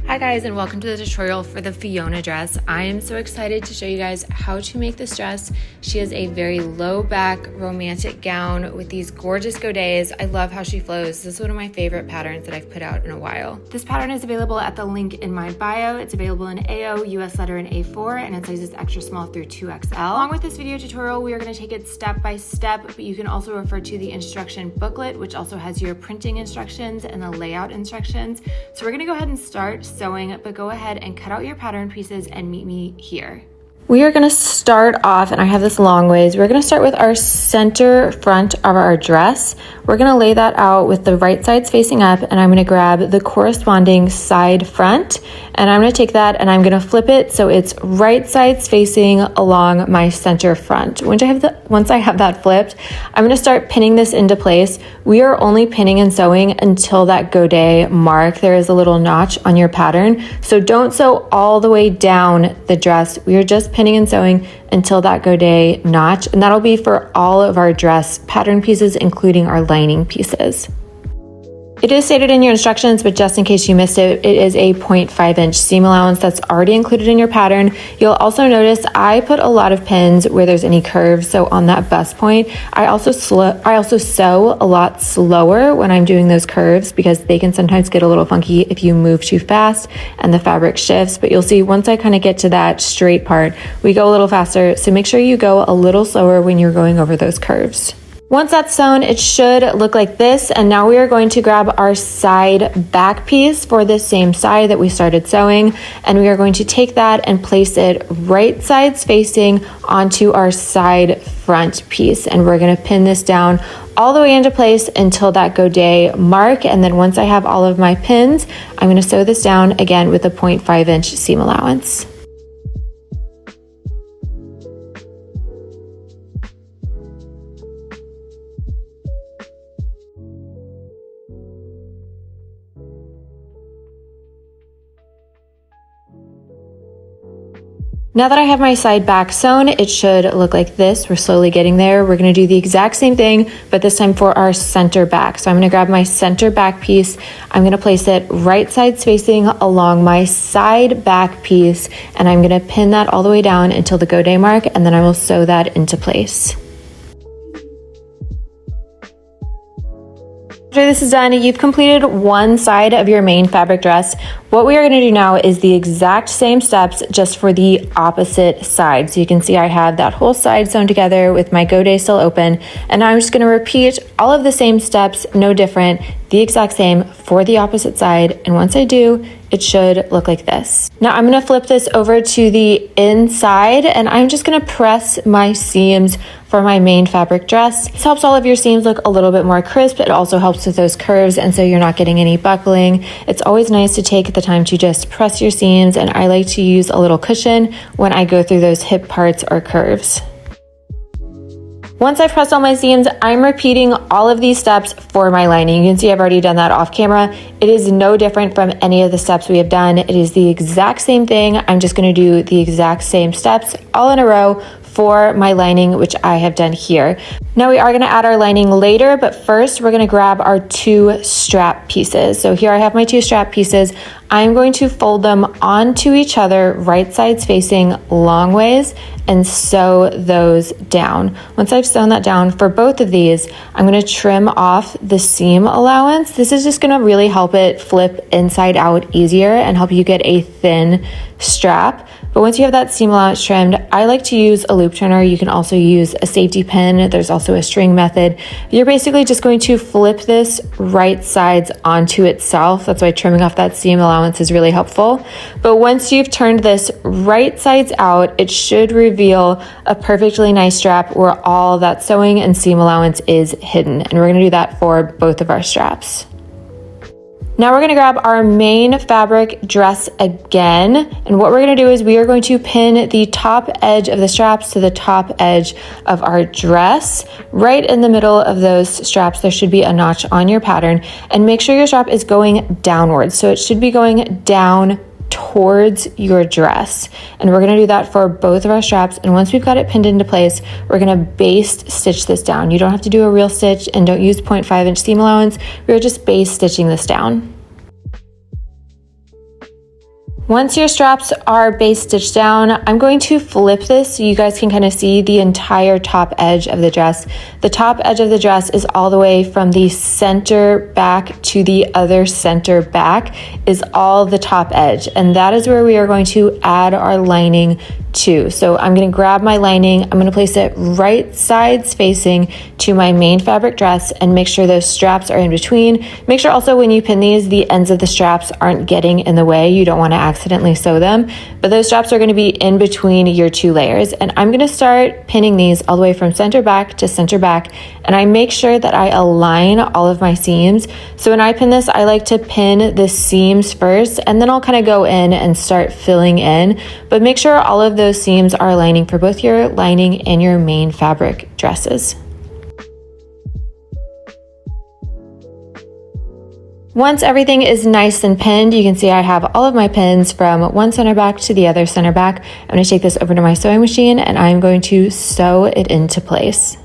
Hi guys, and welcome to the tutorial for the Fiona dress. I am so excited to show you guys how to make this dress. She has a very low back romantic gown with these gorgeous godets. I love how she flows. This is one of my favorite patterns that I've put out in a while. This pattern is available at the link in my bio. It's available in AO, US letter, and A4, and it sizes extra small through 2XL. Along with this video tutorial, we are going to take it step by step, but you can also refer to the instruction booklet, which also has your printing instructions and the layout instructions. So we're going to go ahead and start sewing, but go ahead and cut out your pattern pieces and meet me here. We are going to start off, and I have this long ways. We're going to start with our center front of our dress. We're going to lay that out with the right sides facing up, and I'm going to grab the corresponding side front, and I'm going to take that and I'm going to flip it so it's right sides facing along my center front. Once I have that flipped, I'm going to start pinning this into place. We are only pinning and sewing until that godet mark. There is a little notch on your pattern, so don't sew all the way down the dress. We are just pinning and sewing until that godet notch, and that'll be for all of our dress pattern pieces, including our lining pieces. It is stated in your instructions, but just in case you missed it, it is a 0.5 inch seam allowance that's already included in your pattern. You'll also notice I put a lot of pins where there's any curves, so on that bust point, I also sew a lot slower when I'm doing those curves because they can sometimes get a little funky if you move too fast and the fabric shifts. But you'll see once I kind of get to that straight part, we go a little faster, so make sure you go a little slower when you're going over those curves. Once that's sewn, it should look like this, and now we are going to grab our side back piece for the same side that we started sewing, and we are going to take that and place it right sides facing onto our side front piece, and we're going to pin this down all the way into place until that godet mark. And then once I have all of my pins, I'm going to sew this down again with a 0.5 inch seam allowance. Now that I have my side back sewn, it should look like this. We're slowly getting there. We're going to do the exact same thing, but this time for our center back. So I'm going to grab my center back piece. I'm going to place it right sides facing along my side back piece, and I'm going to pin that all the way down until the godet mark, and then I will sew that into place. After this is done, you've completed one side of your main fabric dress. What we are going to do now is the exact same steps just for the opposite side. So you can see I have that whole side sewn together with my godet still open, and I'm just going to repeat all of the same steps, no different, the exact same for the opposite side. And once I do, it should look like this. Now I'm going to flip this over to the inside, and I'm just going to press my seams for my main fabric dress. This helps all of your seams look a little bit more crisp. It also helps with those curves, and so you're not getting any buckling. It's always nice to take the time to just press your seams, and I like to use a little cushion when I go through those hip parts or curves. Once I've pressed all my seams, I'm repeating all of these steps for my lining. You can see I've already done that off camera. It is no different from any of the steps we have done. It is the exact same thing. I'm just going to do the exact same steps all in a row for my lining, which I have done here. Now we are going to add our lining later, but first we're going to grab our two strap pieces. So here I have my two strap pieces. I'm going to fold them onto each other, right sides facing long ways, and sew those down. Once I've sewn that down for both of these, I'm going to trim off the seam allowance. This is just going to really help it flip inside out easier and help you get a thin strap. But once you have that seam allowance trimmed, I like to use a loop turner. You can also use a safety pin. There's also a string method. You're basically just going to flip this right sides onto itself. That's why trimming off that seam allowance is really helpful. But once you've turned this right sides out, it should reveal a perfectly nice strap where all that sewing and seam allowance is hidden. And we're going to do that for both of our straps. Now we're going to grab our main fabric dress again, and what we're going to do is we are going to pin the top edge of the straps to the top edge of our dress. Right in the middle of those straps, there should be a notch on your pattern, and make sure your strap is going downwards. So it should be going down towards your dress, and we're going to do that for both of our straps. And once we've got it pinned into place, we're going to baste stitch this down. You don't have to do a real stitch, and don't use 0.5 inch seam allowance. We're just baste stitching this down. Now we're going to grab our main fabric dress again, and what we're going to do is we are going to pin the top edge of the straps to the top edge of our dress. Right in the middle of those straps, there should be a notch on your pattern, and make sure your strap is going downwards. So it should be going downwards towards your dress, and we're going to do that for both of our straps. And once we've got it pinned into place, we're going to baste stitching this down. Once your straps are base stitched down, I'm going to flip this so you guys can kind of see the entire top edge of the dress. The top edge of the dress is all the way from the center back to the other center back is all the top edge, and that is where we are going to add our lining to. So I'm going to grab my lining, I'm going to place it right sides facing to my main fabric dress and make sure those straps are in between. Make sure also when you pin these, the ends of the straps aren't getting in the way. You don't want to accidentally sew them, but those straps are going to be in between your two layers. And I'm going to start pinning these all the way from center back to center back, and I make sure that I align all of my seams. So when I pin this, I like to pin the seams first, and then I'll kind of go in and start filling in, but make sure all of those seams are aligning for both your lining and your main fabric dresses. Once everything is nice and pinned, you can see I have all of my pins from one center back to the other center back. I'm going to take this over to my sewing machine and I'm going to sew it into place.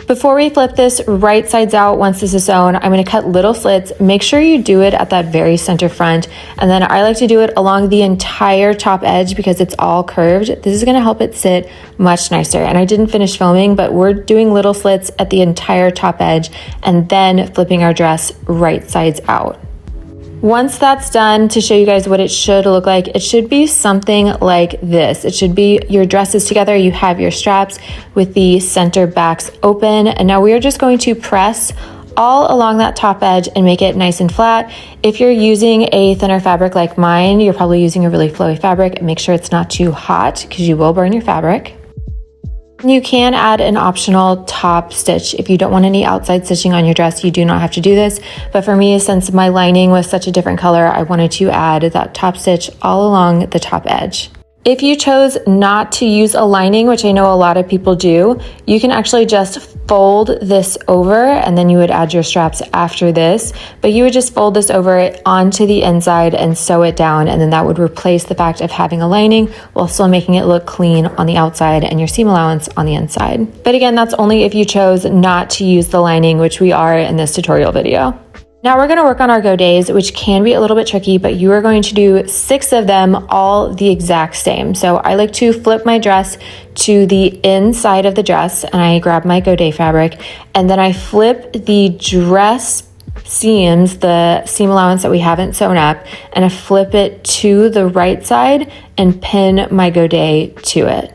Before we flip this right sides out, once this is sewn, I'm going to cut little slits. Make sure you do it at that very center front, and then I like to do it along the entire top edge because it's all curved. This is going to help it sit much nicer. And I didn't finish filming, but we're doing little slits at the entire top edge and then flipping our dress right sides out. Once that's done, to show you guys what it should look like, it should be something like this. It should be your dresses together. You have your straps with the center backs open. And now we are just going to press all along that top edge and make it nice and flat. If you're using a thinner fabric like mine, you're probably using a really flowy fabric. Make sure it's not too hot because you will burn your fabric. You can add an optional top stitch. If you don't want any outside stitching on your dress, you do not have to do this. But for me, since my lining was such a different color, I wanted to add that top stitch all along the top edge. If you chose not to use a lining, which I know a lot of people do, you can actually just fold this over and then you would add your straps after this, but you would just fold this over onto the inside and sew it down, and then that would replace the fact of having a lining while still making it look clean on the outside and your seam allowance on the inside. But again, that's only if you chose not to use the lining, which we are in this tutorial video. Now we're going to work on our godets, which can be a little bit tricky, but you are going to do 6 of them all the exact same. So I like to flip my dress to the inside of the dress and I grab my godet fabric, and then I flip the dress seams, the seam allowance that we haven't sewn up, and I flip it to the right side and pin my godet to it.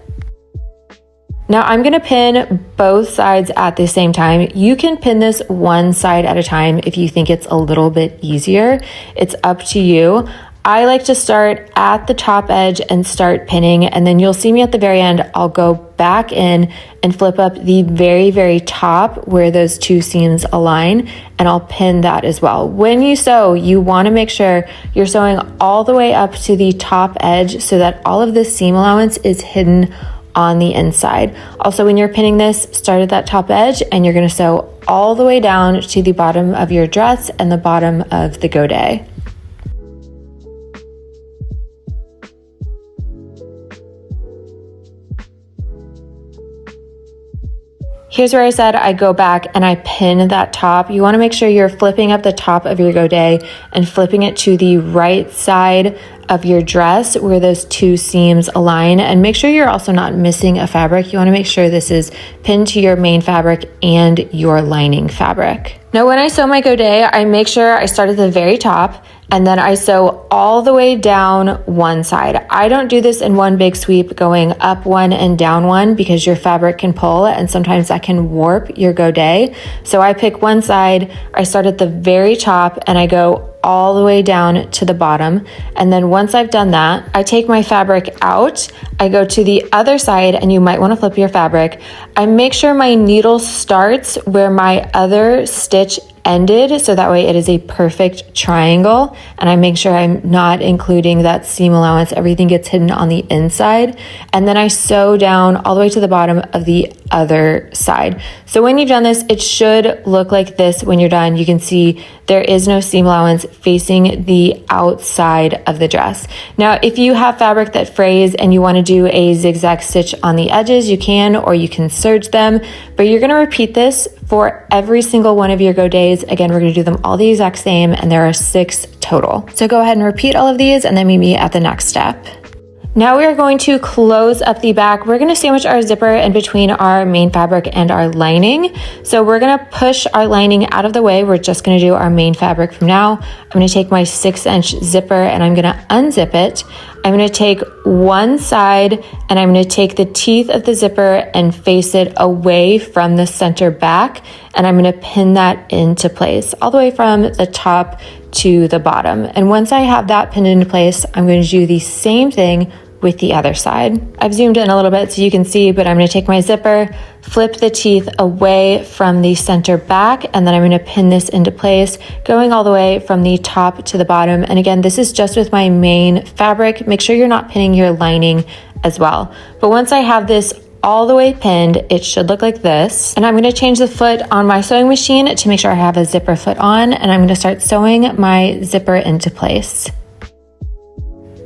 Now I'm going to pin both sides at the same time. You can pin this one side at a time if you think it's a little bit easier. It's up to you. I like to start at the top edge and start pinning, and then you'll see me at the very end. I'll go back in and flip up the very, very top where those two seams align, and I'll pin that as well. When you sew, you want to make sure you're sewing all the way up to the top edge so that all of the seam allowance is hidden on the inside. Also, when you're pinning this, start at that top edge and you're going to sew all the way down to the bottom of your dress and the bottom of the godet. Here's where I said I go back and I pin that top. You want to make sure you're flipping up the top of your godet and flipping it to the right side of your dress where those two seams align, and make sure you're also not missing a fabric. You want to make sure this is pinned to your main fabric and your lining fabric. Now when I sew my godet, I make sure I start at the very top and then I sew all the way down one side. I don't do this in one big sweep going up one and down one because your fabric can pull and sometimes that can warp your godet. So I pick one side, I start at the very top and I go all the way down to the bottom. And then once I've done that, I take my fabric out, I go to the other side, and you might want to flip your fabric. I make sure my needle starts where my other stitch ended, so that way it is a perfect triangle, and I make sure I'm not including that seam allowance. Everything gets hidden on the inside, and then I sew down all the way to the bottom of the other side. So when you've done this, it should look like this when you're done. You can see there is no seam allowance facing the outside of the dress. Now, if you have fabric that frays and you want to do a zigzag stitch on the edges, you can, or you can serge them, but you're going to repeat this for every single one of your godets. Again, we're going to do them all the exact same, and there are 6 total. So go ahead and repeat all of these and then meet me at the next step. Now we are going to close up the back. We're going to sandwich our zipper in between our main fabric and our lining. So we're going to push our lining out of the way. We're just going to do our main fabric from now. I'm going to take my 6-inch zipper and I'm going to unzip it. I'm going to take one side and I'm going to take the teeth of the zipper and face it away from the center back, and I'm going to pin that into place all the way from the top to the bottom. And once I have that pinned into place, I'm going to do the same thing with the other side. I've zoomed in a little bit so you can see, but I'm going to take my zipper, flip the teeth away from the center back, and then I'm going to pin this into place, going all the way from the top to the bottom. And again, this is just with my main fabric. Make sure you're not pinning your lining as well. But once I have this all the way pinned, it should look like this. And I'm going to change the foot on my sewing machine to make sure I have a zipper foot on, and I'm going to start sewing my zipper into place.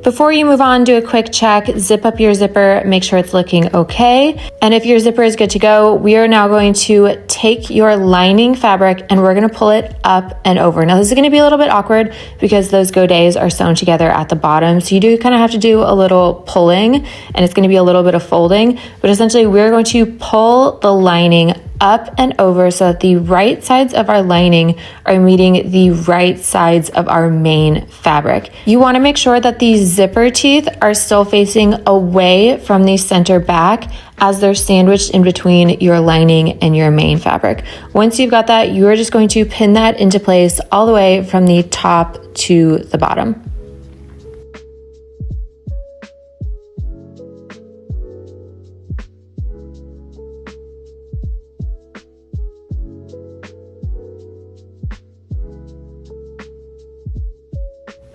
Before you move on, do a quick check, zip up your zipper, make sure it's looking okay. And if your zipper is good to go, we are now going to take your lining fabric and we're going to pull it up and over. Now this is going to be a little bit awkward because those godets are sewn together at the bottom. So you do kind of have to do a little pulling, and it's going to be a little bit of folding, but essentially we're going to pull the lining up and over so that the right sides of our lining are meeting the right sides of our main fabric. You want to make sure that the zipper teeth are still facing away from the center back as they're sandwiched in between your lining and your main fabric. Once you've got that, you are just going to pin that into place all the way from the top to the bottom.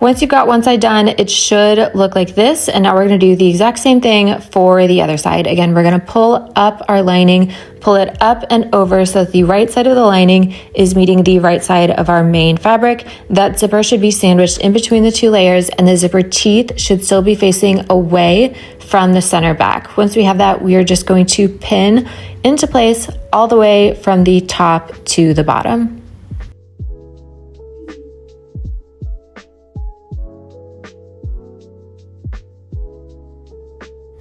Once you've got one side done, it should look like this. And now we're going to do the exact same thing for the other side. Again, we're going to pull up our lining, pull it up and over so that the right side of the lining is meeting the right side of our main fabric. That zipper should be sandwiched in between the 2 layers, and the zipper teeth should still be facing away from the center back. Once we have that, we are just going to pin into place all the way from the top to the bottom.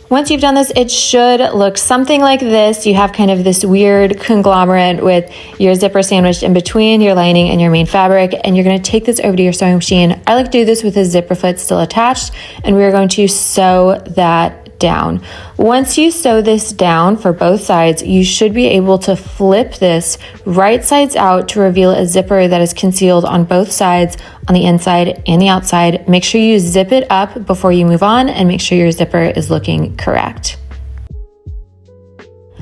Once you've done this, it should look something like this. You have kind of this weird conglomerate with your zipper sandwiched in between your lining and your main fabric, and you're going to take this over to your sewing machine. I like to do this with a zipper foot still attached, and we're going to sew that down. Once you sew this down for both sides, you should be able to flip this right sides out to reveal a zipper that is concealed on both sides, on the inside and the outside. Make sure you zip it up before you move on, and make sure your zipper is looking correct.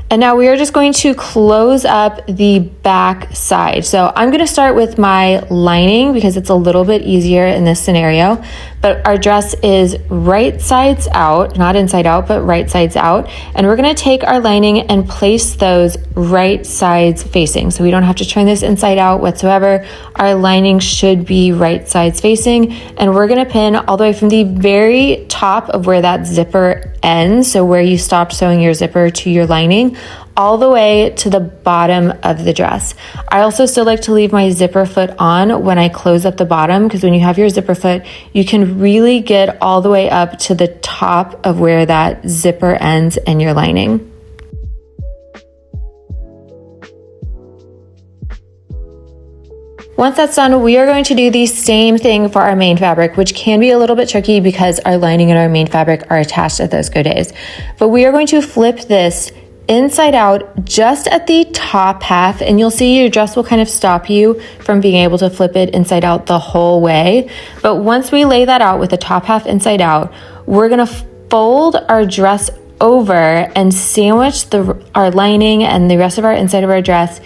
And now we are just going to close up the back side. So I'm going to start with my lining because it's a little bit easier in this scenario. But our dress is right sides out, not inside out, but right sides out. And we're going to take our lining and place those right sides facing. So we don't have to turn this inside out whatsoever. Our lining should be right sides facing. And we're going to pin all the way from the very top of where that zipper ends, so where you stopped sewing your zipper to your lining, all the way to the bottom of the dress. I also still like to leave my zipper foot on when I close up the bottom, because when you have your zipper foot, you can really get all the way up to the top of where that zipper ends and your lining. Once that's done, we are going to do the same thing for our main fabric, which can be a little bit tricky because our lining and our main fabric are attached at those godets. But we are going to flip this inside out just at the top half, and you'll see your dress will kind of stop you from being able to flip it inside out the whole way. But once we lay that out with the top half inside out, we're going to fold our dress over and sandwich our lining and the rest of our inside of our dress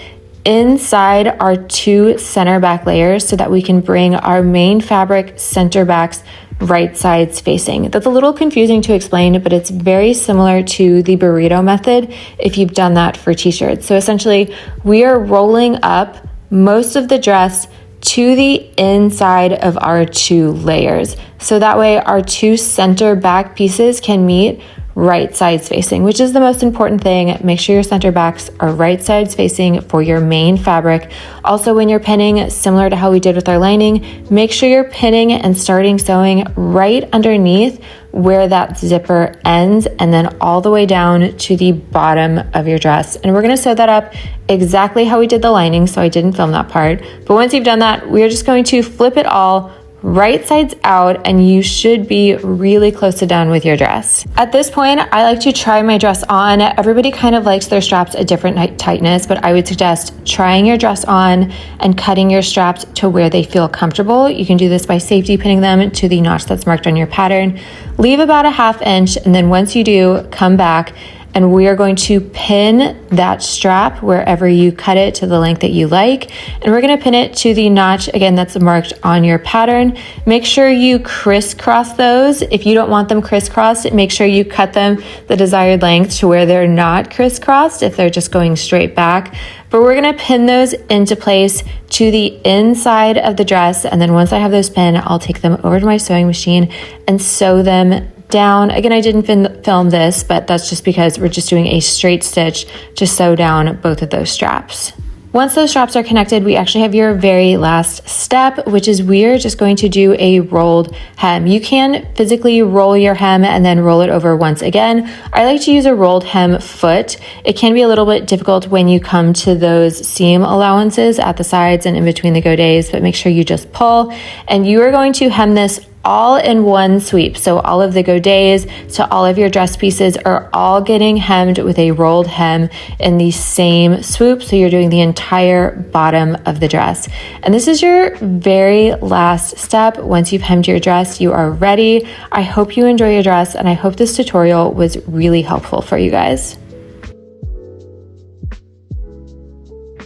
inside our 2 center back layers so that we can bring our main fabric center backs right sides facing. That's a little confusing to explain, but it's very similar to the burrito method if you've done that for t-shirts. So essentially, we are rolling up most of the dress to the inside of our 2 layers. So that way our 2 center back pieces can meet right sides facing, which is the most important thing. Make sure your center backs are right sides facing for your main fabric. Also, when you're pinning, similar to how we did with our lining, make sure you're pinning and starting sewing right underneath where that zipper ends and then all the way down to the bottom of your dress. And we're gonna sew that up exactly how we did the lining, so I didn't film that part. But once you've done that, we're just going to flip it all right sides out and you should be really close to done with your dress. At this point, I like to try my dress on. Everybody kind of likes their straps a different tightness, but I would suggest trying your dress on and cutting your straps to where they feel comfortable. You can do this by safety pinning them to the notch that's marked on your pattern. Leave about a 1/2 inch, and then once you do, come back and we are going to pin that strap wherever you cut it to the length that you like. And we're gonna pin it to the notch, again, that's marked on your pattern. Make sure you crisscross those. If you don't want them crisscrossed, make sure you cut them the desired length to where they're not crisscrossed if they're just going straight back. But we're gonna pin those into place to the inside of the dress. And then once I have those pinned, I'll take them over to my sewing machine and sew them down. Again, I didn't film this, but that's just because we're just doing a straight stitch to sew down both of those straps. Once those straps are connected, we actually have your very last step, which is we're just going to do a rolled hem. You can physically roll your hem and then roll it over once again. I like to use a rolled hem foot. It can be a little bit difficult when you come to those seam allowances at the sides and in between the godets, but make sure you just pull. And you are going to hem this all in one sweep. So all of the godets to all of your dress pieces are all getting hemmed with a rolled hem in the same swoop. So you're doing the entire bottom of the dress. And this is your very last step. Once you've hemmed your dress, you are ready. I hope you enjoy your dress, and I hope this tutorial was really helpful for you guys.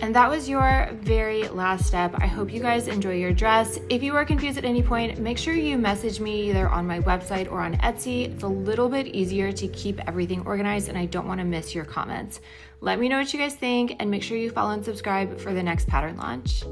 And that was your very last step. I hope you guys enjoy your dress. If you are confused at any point, make sure you message me either on my website or on Etsy. It's a little bit easier to keep everything organized and I don't want to miss your comments. Let me know what you guys think and make sure you follow and subscribe for the next pattern launch.